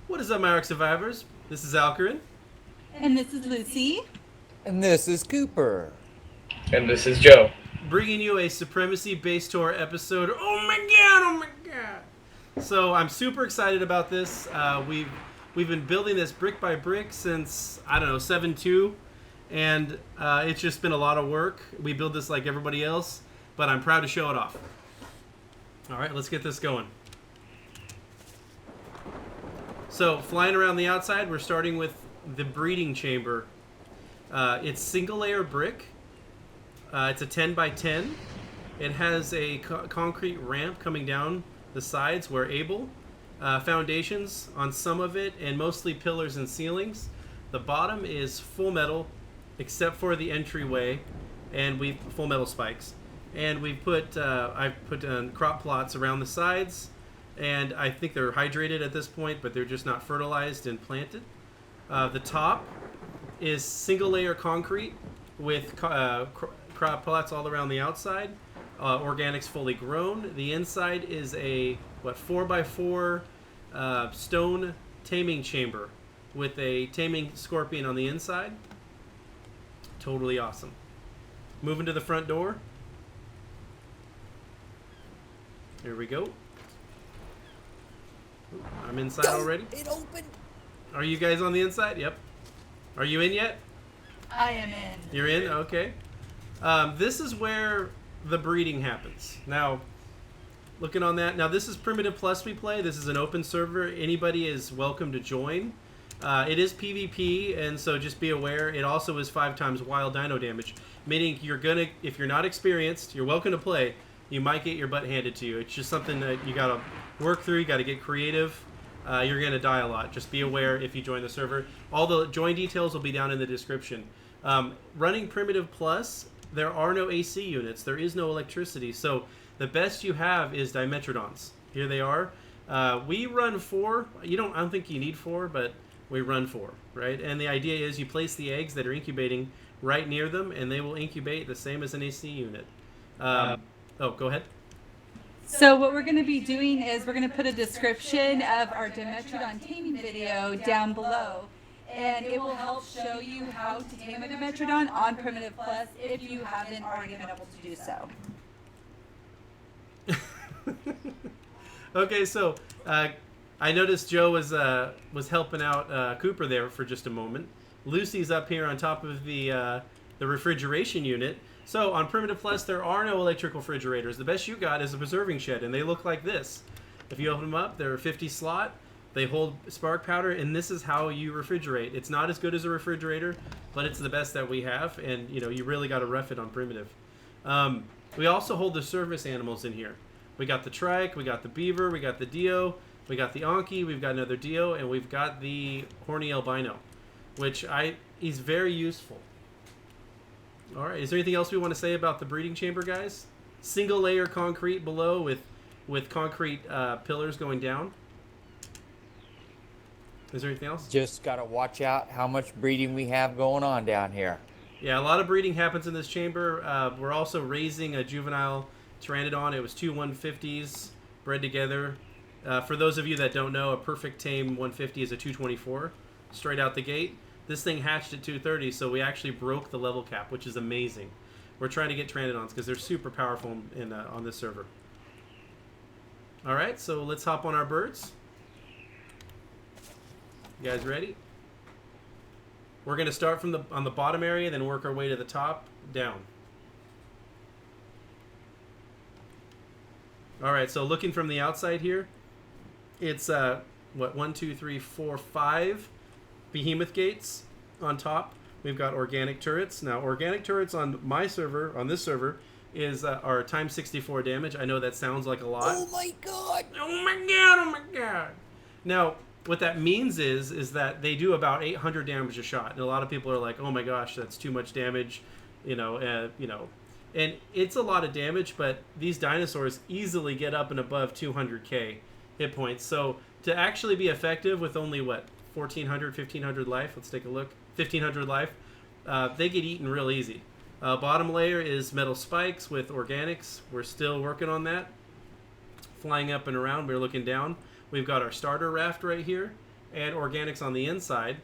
What is up, my ARC survivors? This is Alcarin. And this is Lucy. And this is Cooper. And this is Joe. Bringing you a Supremacy base tour episode. Oh my god! So I'm super excited about this. We've been building this brick by brick since, I don't know, 7.2. And it's just been a lot of work. We build this like everybody else, but I'm proud to show it off. Alright, let's get this going. So, flying around the outside, we're starting with the breeding chamber. It's single layer brick. It's a 10 by 10. It has a concrete ramp coming down the sides where able. Foundations on some of it, and mostly pillars and ceilings. The bottom is full metal, except for the entryway, and we've full metal spikes. And we've put I've put crop plots around the sides. And I think they're hydrated at this point, but they're just not fertilized and planted. The top is single layer concrete with crop plots all around the outside. Organics fully grown. The inside is a 4x4 stone taming chamber with a taming scorpion on the inside. Totally awesome. Moving to the front door. Here we go. I'm inside already. It opened. Are you guys on the inside? Yep. Are you in yet? I am in. You're in? Okay. This is where the breeding happens. Now, looking on that. Now, this is Primitive Plus we play. This is an open server. Anybody is welcome to join. It is PvP, and so just be aware. It also is 5 times wild dino damage, meaning if you're not experienced, you're welcome to play. You might get your butt handed to you. It's just something that you gotta work through. You gotta get creative. You're gonna die a lot. Just be aware if you join the server. All the join details will be down in the description. Running Primitive Plus, there are no AC units. There is no electricity. So the best you have is Dimetrodons. Here they are. We run 4. I don't think you need 4, but we run 4, right? And the idea is you place the eggs that are incubating right near them, and they will incubate the same as an AC unit. Oh, go ahead. So what we're going to be doing is we're going to put a description of our Dimetrodon taming video down below. And it will help show you how to tame a Dimetrodon on Primitive Plus if you haven't already been able to do so. Okay, so I noticed Joe was helping out Cooper there for just a moment. Lucy's up here on top of the refrigeration unit. So on Primitive Plus, there are no electric refrigerators. The best you got is a preserving shed, and they look like this. If you open them up, they're a 50 slot. They hold spark powder, and this is how you refrigerate. It's not as good as a refrigerator, but it's the best that we have, and you really got to rough it on Primitive. We also hold the service animals in here. We got the trike, we got the beaver, we got the dio, we got the anki, we've got another dio, and we've got the horny albino, which he's very useful. All right. Is there anything else we want to say about the breeding chamber, guys? Single layer concrete below with concrete pillars going down. Is there anything else? Just got to watch out how much breeding we have going on down here. Yeah, a lot of breeding happens in this chamber. We're also raising a juvenile pteranodon. It was 2 150s bred together. For those of you that don't know, a perfect tame 150 is a 224 straight out the gate. This thing hatched at 230, so we actually broke the level cap, which is amazing. We're trying to get pteranodons because they're super powerful on this server. All right, so let's hop on our birds. You guys ready? We're going to start on the bottom area, then work our way to the top, down. All right, so looking from the outside here, it's 1, 2, 3, 4, 5 behemoth gates on top. We've got organic turrets. Now, organic turrets on my server, on this server, are times 64 damage. I know that sounds like a lot. Oh my god! Oh my god! Oh my god! Now, what that means is that they do about 800 damage a shot, and a lot of people are like, "Oh my gosh, that's too much damage," and it's a lot of damage. But these dinosaurs easily get up and above 200k, hit points. So to actually be effective with only, what, 1,400, 1,500 life? Let's take a look. 1,500 life. They get eaten real easy. Bottom layer is metal spikes with organics. We're still working on that. Flying up and around, we're looking down. We've got our starter raft right here and organics on the inside.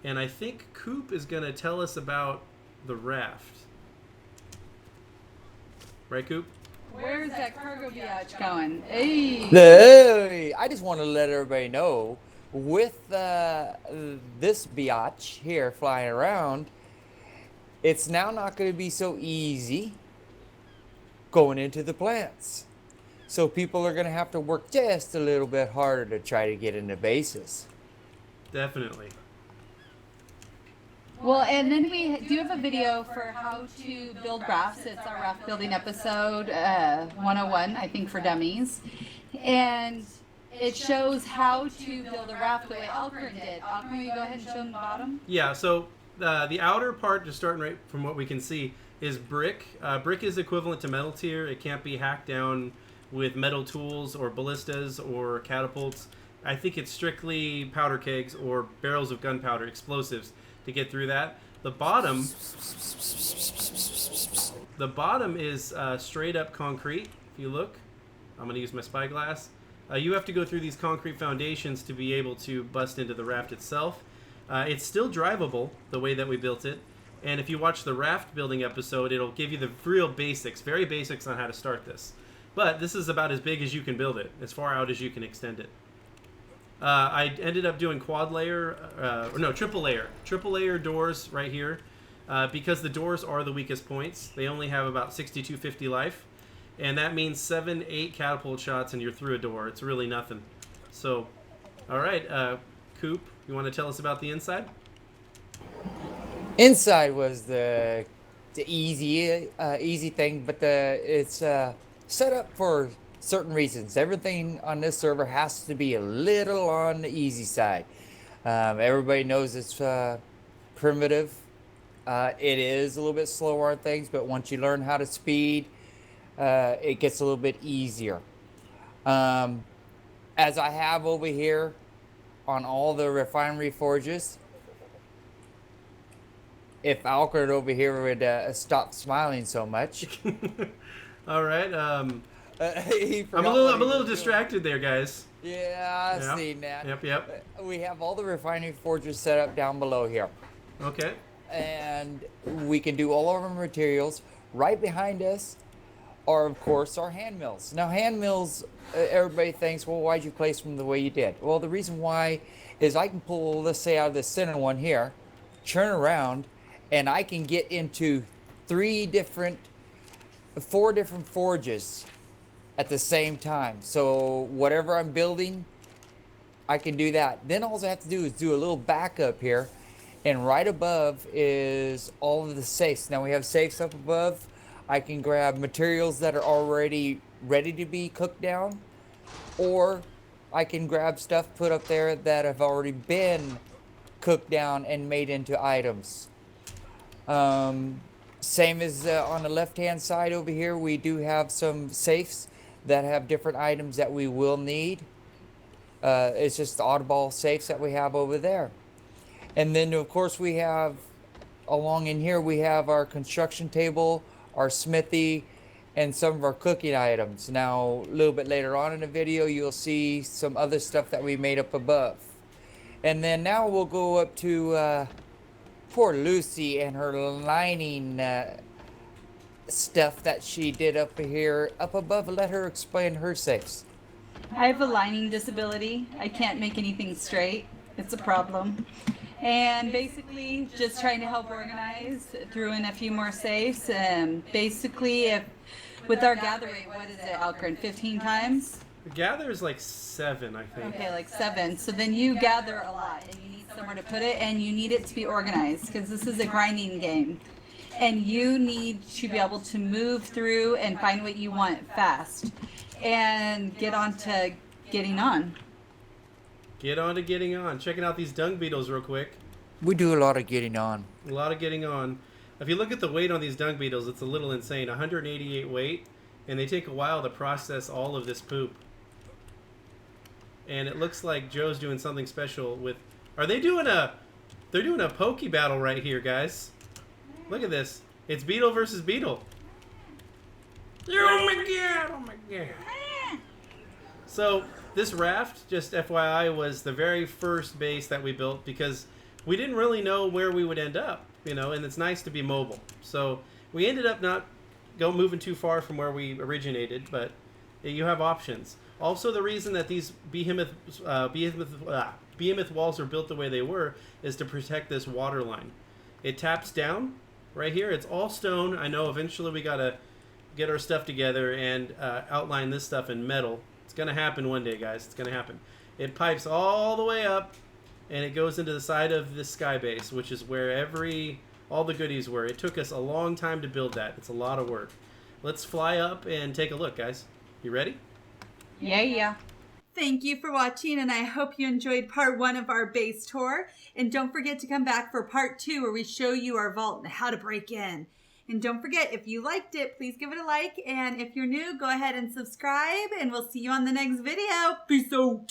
And I think Coop is going to tell us about the raft. Right, Coop? Where's that cargo biatch going? Hey! Hey, I just want to let everybody know, with this biatch here flying around, it's now not going to be so easy going into the plants. So people are going to have to work just a little bit harder to try to get into bases. Definitely. Well, and then we do have a video for how to build rafts. It's our raft building episode 101, I think, for dummies. And it shows how to build a raft the way Alcarin did. Alcarin, will you go ahead and show them the bottom? Yeah, so the outer part, just starting right from what we can see, is brick. Brick is equivalent to metal tier. It can't be hacked down with metal tools or ballistas or catapults. I think it's strictly powder kegs or barrels of gunpowder, explosives, to get through that. The bottom is straight up concrete. If you look, I'm going to use my spyglass. You have to go through these concrete foundations to be able to bust into the raft itself. It's still drivable the way that we built it. And if you watch the raft building episode, it'll give you the real basics, very basics on how to start this. But this is about as big as you can build it, as far out as you can extend it. I ended up doing triple layer doors right here, because the doors are the weakest points. They only have about 6,250 life, and that means 7-8 catapult shots and you're through a door. It's really nothing. So, all right, Coop, you want to tell us about the inside? Inside was the easy thing, but it's set up for certain reasons. Everything on this server has to be a little on the easy side. Everybody knows it's primitive. It is a little bit slower on things, but once you learn how to speed, it gets a little bit easier. As I have over here on all the refinery forges, if Alcarin over here would stop smiling so much. All right. I'm a little distracted there, guys. Yeah, I've seen that. Yep. We have all the refinery forges set up down below here. Okay. And we can do all of our materials. Right behind us are, of course, our hand mills. Now, hand mills, everybody thinks, well, why'd you place them the way you did? Well, the reason why is I can pull, let's say, out of the center one here, turn around, and I can get into 4 different forges at the same time. So whatever I'm building, I can do that. Then all I have to do is do a little backup here, and right above is all of the safes. Now we have safes up above. I can grab materials that are already ready to be cooked down, or I can grab stuff put up there that have already been cooked down and made into items. Same as on the left hand side over here, we do have some safes that have different items that we will need. It's just the oddball safes that we have over there. And then of course we have, along in here, we have our construction table, our smithy, and some of our cooking items. Now, a little bit later on in the video, you'll see some other stuff that we made up above. And then now we'll go up to poor Lucy and her lining stuff that she did up here, up above. Let her explain her safes. I have a lining disability. I can't make anything straight. It's a problem. And basically, just trying to help organize, threw in a few more safes. Basically, with our gather rate, what is it, Alcarin, 15 times? The gather is like 7, I think. Okay, like 7. So then you gather a lot, and you need somewhere to put it, and you need it to be organized, because this is a grinding game. And you need to be able to move through and find what you want fast, and get on to getting on. Get on to getting on. Checking out these dung beetles real quick. We do a lot of getting on. A lot of getting on. If you look at the weight on these dung beetles, it's a little insane. 188 weight, and they take a while to process all of this poop. and it looks like Joe's doing something special with. Are they doing a? They're doing a pokey battle right here, guys. Look at this. It's Beetle versus Beetle. Oh my god! Oh my god! So this raft, just FYI, was the very first base that we built because we didn't really know where we would end up, you know, and it's nice to be mobile. So we ended up not moving too far from where we originated, but you have options. Also, the reason that these behemoth walls are built the way they were is to protect this water line. It taps down right here. It's all stone. I know eventually we gotta get our stuff together and outline this stuff in metal. It's gonna happen one day, guys. It's gonna happen. It pipes all the way up, and it goes into the side of this sky base, which is where all the goodies were. It took us a long time to build that. It's a lot of work. Let's fly up and take a look, guys. You ready? Yeah. Thank you for watching, and I hope you enjoyed part 1 of our base tour. And don't forget to come back for part 2, where we show you our vault and how to break in. And don't forget, if you liked it, please give it a like. And if you're new, go ahead and subscribe, and we'll see you on the next video. Peace out.